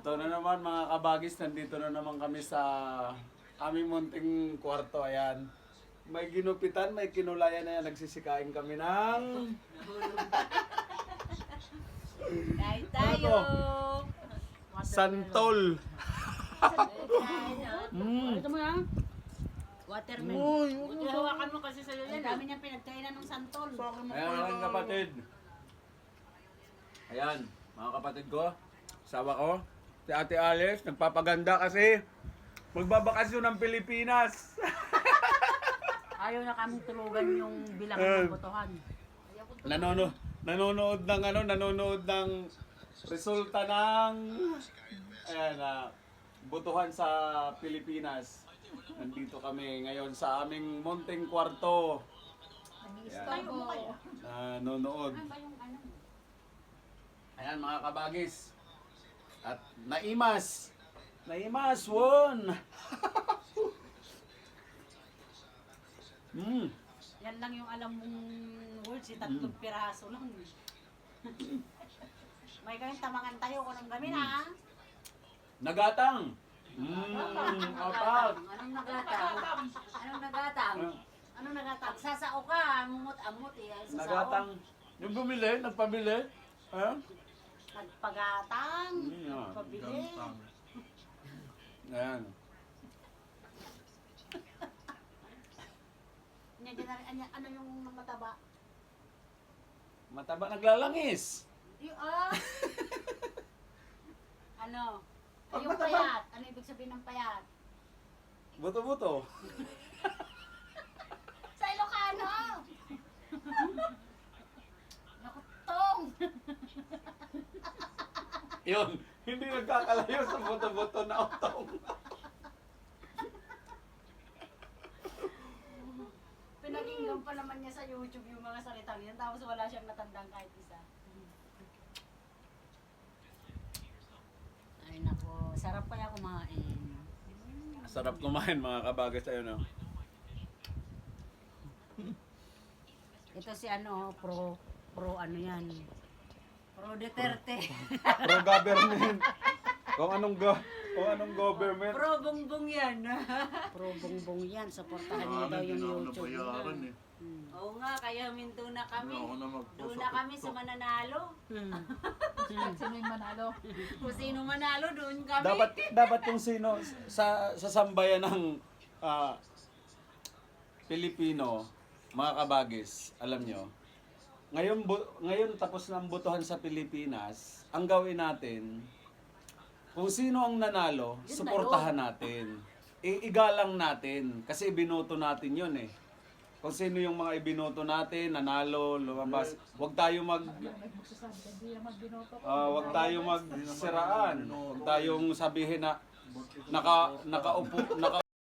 Ito na naman mga kabagis, nandito na naman kami sa aming munting kwarto. Ayan. May ginupitan, may kinulayan na yan. Nagsisikain kami ng... Kain tayo. Santol. Ito mo yan. Watermelon. Buti hawakan mo kasi sa'yo yan. Ang dami niyang pinagkainan ng santol. Ayan mga kapatid. Ayan, mga kapatid ko. Asawa ko. Si Ate Alice, nagpapaganda kasi magbabakasyon ng Pilipinas. Ayaw na kaming tulugan yung bilangan ng botohan. Nanonood ng nanonood ng resulta ng botohan sa Pilipinas. Nandito kami ngayon sa aming munting kwarto. Nanonood. Ayan mga kabagis. At naimas won. Yan lang yung alam mong words, tatlong piraso lang. May kayong tamangan tayo kung anong gamin ha. Nagatang. Apat. Anong nagatang? Anong nagatang? Anong nagatang? Sasao ka, amot-amot eh. Sasao. Nagatang. Yung bumili, nagpabili. Nagpagatang. Nagpabili. Ayan. Ano yung mataba? Mataba naglalangis. Ano? Yung payat. Ano ibig sabihin ng payat? Buto-buto. Sa Ilocano! Nakutong! Yun, hindi nagkakalayo sa buto-buto na utong. Pinakinggan pa naman niya sa YouTube yung mga salitang yan, tapos wala siyang natandang kahit isa. Ay nako, sarap kaya kumain. Sarap kumain mga kabagay sa'yo, no? Ito si pro ano yan. Pro Duterte. Pro-government. Kung anong government. Pro bongbong yan. Pro bongbong yan, supportahan niyo daw yung YouTube. Oo nga, kaya huminto na kami. Doon na kami sa mananalo. Sino yung manalo? Kung sino manalo, doon kami. Dapat kung sino sa sambayan ng Pilipino, mga kabagis, alam nyo, ngayon tapos na ang botohan sa Pilipinas, ang gawin natin, kung sino ang nanalo, suportahan natin. Igalang natin, kasi ibinoto natin yun eh. Kung sino yung mga ibinoto natin, nanalo, lumabas, huwag tayo huwag tayo magsiraan. Huwag tayong sabihin na nakaupo